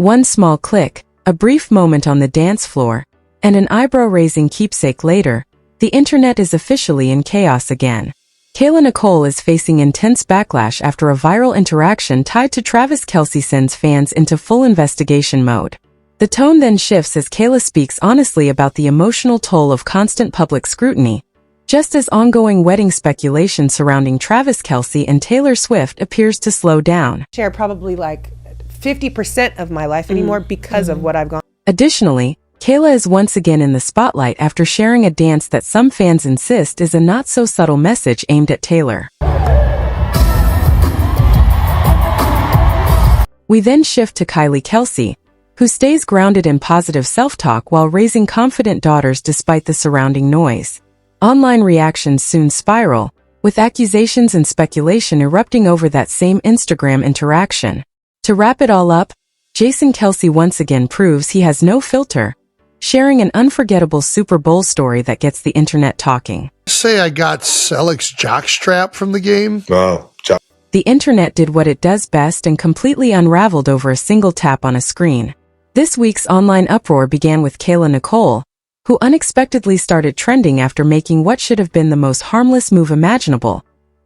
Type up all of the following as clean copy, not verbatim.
One small click, a brief moment on the dance floor, and an eyebrow-raising keepsake later, the internet is officially in chaos again. Kayla Nicole is facing intense backlash after a viral interaction tied to Travis Kelce sends fans into full investigation mode. The tone then shifts as Kayla speaks honestly about the emotional toll of constant public scrutiny, just as ongoing wedding speculation surrounding Travis Kelce and Taylor Swift appears to slow down. Share probably like 50% of my life anymore because of what I've gone. Additionally, Kayla is once again in the spotlight after sharing a dance that some fans insist is a not-so-subtle message aimed at Taylor. We then shift to Kelce, who stays grounded in positive self-talk while raising confident daughters despite the surrounding noise. Online reactions soon spiral, with accusations and speculation erupting over that same Instagram interaction. To wrap it all up, Kelce once again proves he has no filter, sharing an unforgettable Super Bowl story that gets the internet talking. Say I got Selleck's jockstrap from the game. Oh, The internet did what it does best and completely unraveled over a single tap on a screen. This week's online uproar began with Kayla Nicole, who unexpectedly started trending after making what should have been the most harmless move imaginable,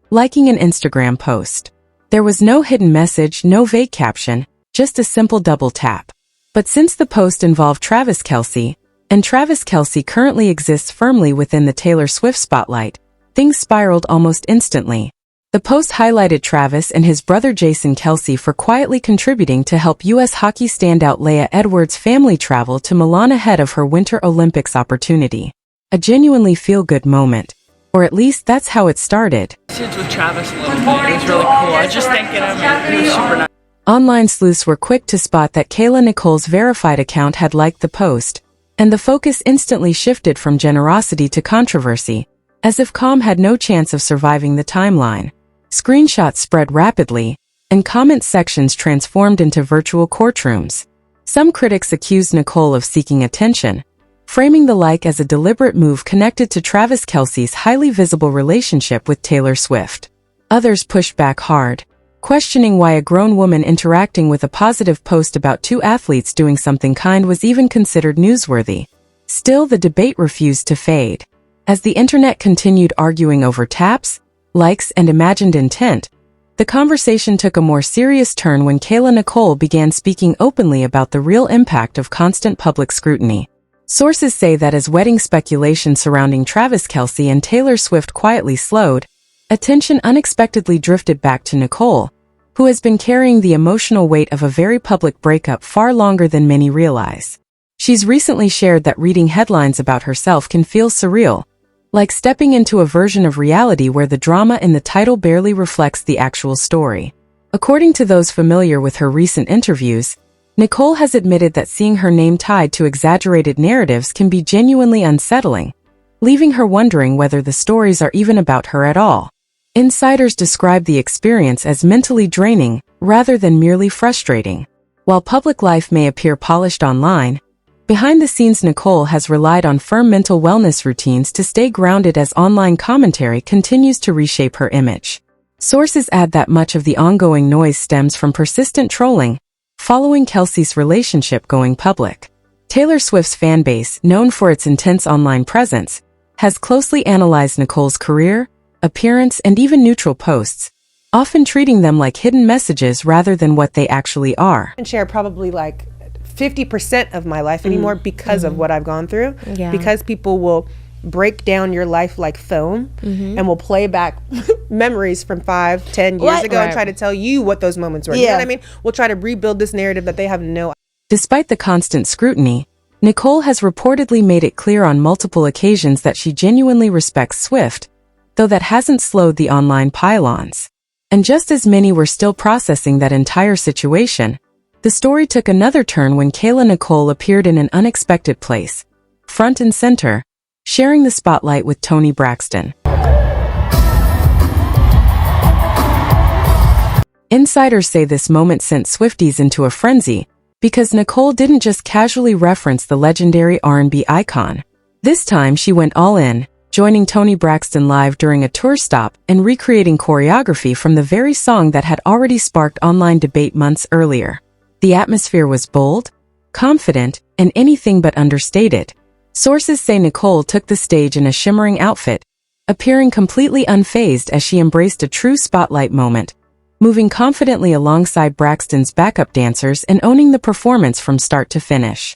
liking an Instagram post. There was no hidden message, no vague caption, just a simple double tap. But since the post involved Travis Kelce, and Travis Kelce currently exists firmly within the Taylor Swift spotlight, things spiraled almost instantly. The post highlighted Travis and his brother Jason Kelce for quietly contributing to help U.S. hockey standout Leah Edwards' family travel to Milan ahead of her Winter Olympics opportunity. A genuinely feel-good moment. Or at least that's how it started. With Travis a little bit. It was really cool. I was just thanking him, and he was super nice. Online sleuths were quick to spot that Kayla Nicole's verified account had liked the post, and the focus instantly shifted from generosity to controversy, as if calm had no chance of surviving the timeline. Screenshots spread rapidly, and comment sections transformed into virtual courtrooms. Some critics accused Nicole of seeking attention, framing the like as a deliberate move connected to Travis Kelce's highly visible relationship with Taylor Swift. Others pushed back hard, questioning why a grown woman interacting with a positive post about two athletes doing something kind was even considered newsworthy. Still, the debate refused to fade. As the internet continued arguing over taps, likes, and imagined intent, the conversation took a more serious turn when Kayla Nicole began speaking openly about the real impact of constant public scrutiny. Sources say that as wedding speculation surrounding Travis Kelce and Taylor Swift quietly slowed, attention unexpectedly drifted back to Nicole, who has been carrying the emotional weight of a very public breakup far longer than many realize. She's recently shared that reading headlines about herself can feel surreal, like stepping into a version of reality where the drama in the title barely reflects the actual story. According to those familiar with her recent interviews, Nicole has admitted that seeing her name tied to exaggerated narratives can be genuinely unsettling, leaving her wondering whether the stories are even about her at all. Insiders describe the experience as mentally draining, rather than merely frustrating. While public life may appear polished online, behind the scenes Nicole has relied on firm mental wellness routines to stay grounded as online commentary continues to reshape her image. Sources add that much of the ongoing noise stems from persistent trolling, following Kelce's relationship going public. Taylor Swift's fanbase, known for its intense online presence, has closely analyzed Nicole's career, appearance, and even neutral posts, often treating them like hidden messages rather than what they actually are. And share probably like 50% of my life anymore because of what I've gone through. Yeah. Because people will break down your life like foam and will play back memories from 5-10 years ago and try to tell you what those moments were. You know what I mean? We'll try to rebuild this narrative that they have no idea. Despite the constant scrutiny, Nicole has reportedly made it clear on multiple occasions that she genuinely respects Swift, though that hasn't slowed the online pile-ons. And just as many were still processing that entire situation, the story took another turn when Kayla Nicole appeared in an unexpected place, front and center, sharing the spotlight with Toni Braxton. Insiders say this moment sent Swifties into a frenzy, because Nicole didn't just casually reference the legendary R&B icon. This time she went all in, joining Toni Braxton live during a tour stop and recreating choreography from the very song that had already sparked online debate months earlier. The atmosphere was bold, confident, and anything but understated. Sources say Nicole took the stage in a shimmering outfit, appearing completely unfazed as she embraced a true spotlight moment, moving confidently alongside Braxton's backup dancers and owning the performance from start to finish.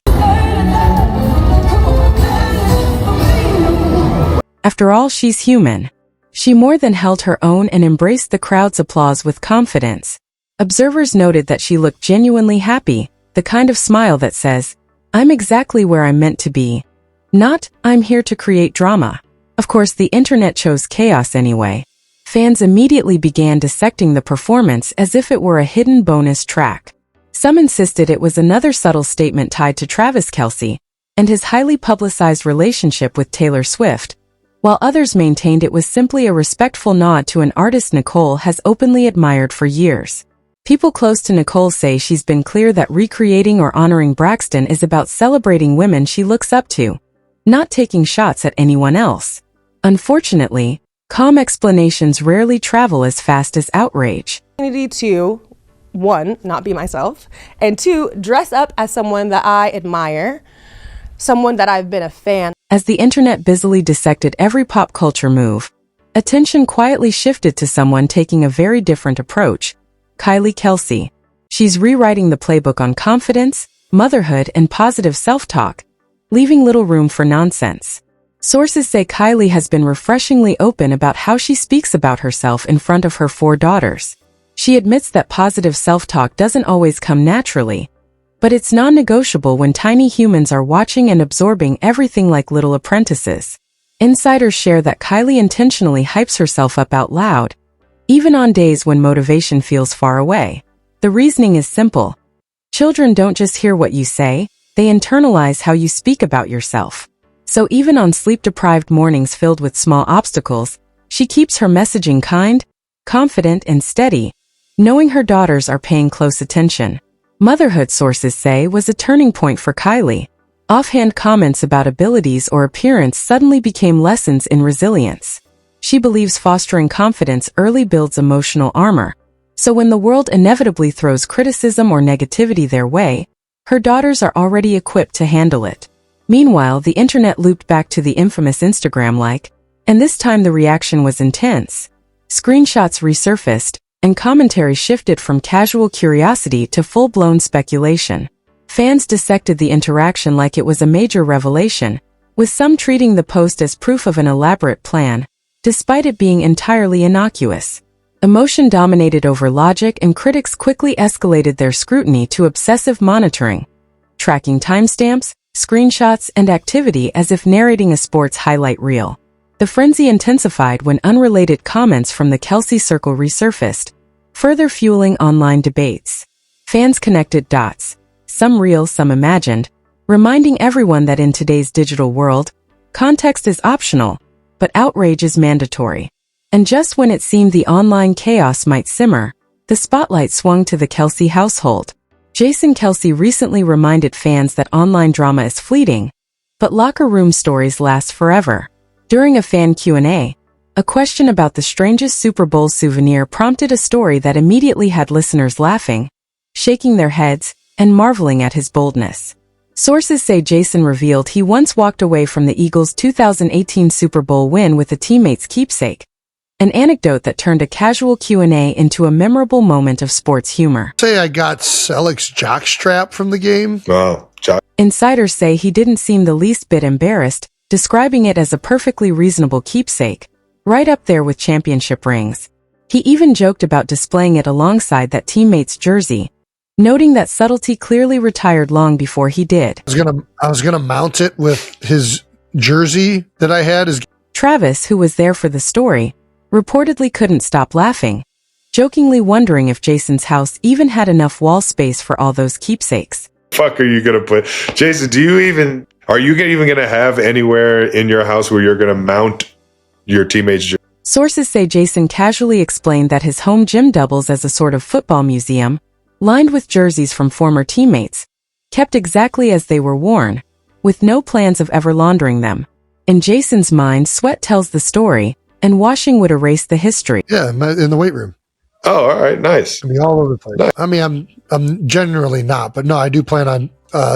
After all, she's human. She more than held her own and embraced the crowd's applause with confidence. Observers noted that she looked genuinely happy, the kind of smile that says, "I'm exactly where I'm meant to be. Not, I'm here to create drama." Of course, the internet chose chaos anyway. Fans immediately began dissecting the performance as if it were a hidden bonus track. Some insisted it was another subtle statement tied to Travis Kelce and his highly publicized relationship with Taylor Swift, while others maintained it was simply a respectful nod to an artist Nicole has openly admired for years. People close to Nicole say she's been clear that recreating or honoring Braxton is about celebrating women she looks up to, not taking shots at anyone else. Unfortunately, calm explanations rarely travel as fast as outrage. To, one, not be myself, and two, dress up as someone that I admire, someone that I've been a fan. As the internet busily dissected every pop culture move, attention quietly shifted to someone taking a very different approach, Kelce. She's rewriting the playbook on confidence, motherhood, and positive self-talk, leaving little room for nonsense. Sources say Kylie has been refreshingly open about how she speaks about herself in front of her 4 daughters. She admits that positive self-talk doesn't always come naturally, but it's non-negotiable when tiny humans are watching and absorbing everything like little apprentices. Insiders share that Kylie intentionally hypes herself up out loud, even on days when motivation feels far away. The reasoning is simple. Children don't just hear what you say, they internalize how you speak about yourself. So even on sleep-deprived mornings filled with small obstacles, she keeps her messaging kind, confident, and steady, knowing her daughters are paying close attention. Motherhood, sources say, was a turning point for Kylie. Offhand comments about abilities or appearance suddenly became lessons in resilience. She believes fostering confidence early builds emotional armor, so when the world inevitably throws criticism or negativity their way, her daughters are already equipped to handle it. Meanwhile, the internet looped back to the infamous Instagram like, and this time the reaction was intense. Screenshots resurfaced, and commentary shifted from casual curiosity to full-blown speculation. Fans dissected the interaction like it was a major revelation, with some treating the post as proof of an elaborate plan, despite it being entirely innocuous. Emotion dominated over logic, and critics quickly escalated their scrutiny to obsessive monitoring, tracking timestamps, screenshots, and activity as if narrating a sports highlight reel. The frenzy intensified when unrelated comments from the Kelce circle resurfaced, further fueling online debates. Fans connected dots, some real, some imagined, reminding everyone that in today's digital world, context is optional, but outrage is mandatory. And just when it seemed the online chaos might simmer, the spotlight swung to the Kelce household. Jason Kelce recently reminded fans that online drama is fleeting, but locker room stories last forever. During a fan Q&A, a question about the strangest Super Bowl souvenir prompted a story that immediately had listeners laughing, shaking their heads, and marveling at his boldness. Sources say Jason revealed he once walked away from the Eagles' 2018 Super Bowl win with a teammate's keepsake, an anecdote that turned a casual Q&A into a memorable moment of sports humor. Say I got Selleck's jockstrap from the game. Wow. Insiders say he didn't seem the least bit embarrassed, describing it as a perfectly reasonable keepsake, right up there with championship rings. He even joked about displaying it alongside that teammate's jersey, noting that subtlety clearly retired long before he did. I was gonna mount it with his jersey that I had. Travis, who was there for the story, reportedly couldn't stop laughing, jokingly wondering if Jason's house even had enough wall space for all those keepsakes. Fuck are you gonna put? Jason, are you even gonna have anywhere in your house where you're gonna mount your teammates' jersey? Sources say Jason casually explained that his home gym doubles as a sort of football museum, lined with jerseys from former teammates, kept exactly as they were worn, with no plans of ever laundering them. In Jason's mind, sweat tells the story, and washing would erase the history. Yeah, in the weight room. Oh, all right, nice. I mean, all over the place. Nice. I mean, I'm generally not, but no, I do plan on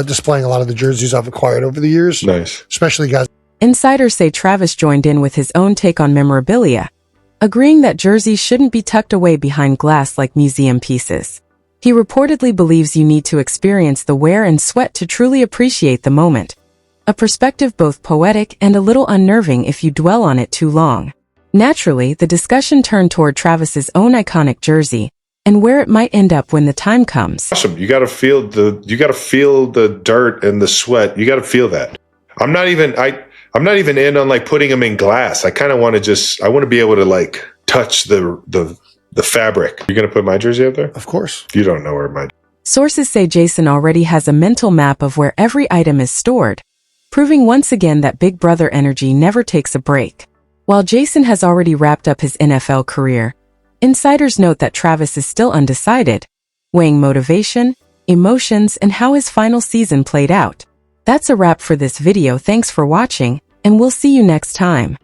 displaying a lot of the jerseys I've acquired over the years. Nice. Especially guys. Insiders say Travis joined in with his own take on memorabilia, agreeing that jerseys shouldn't be tucked away behind glass like museum pieces. He reportedly believes you need to experience the wear and sweat to truly appreciate the moment, a perspective both poetic and a little unnerving if you dwell on it too long. Naturally, the discussion turned toward Travis's own iconic jersey and where it might end up when the time comes. Awesome. You got to feel the dirt and the sweat. You got to feel that. I'm not even in on like putting them in glass. I kind of want to I want to be able to like touch the fabric. You're going to put my jersey up there? Of course. You don't know where my... Sources say Jason already has a mental map of where every item is stored, proving once again that Big Brother energy never takes a break. While Jason has already wrapped up his NFL career, insiders note that Travis is still undecided, weighing motivation, emotions, and how his final season played out. That's a wrap for this video. Thanks for watching, and we'll see you next time.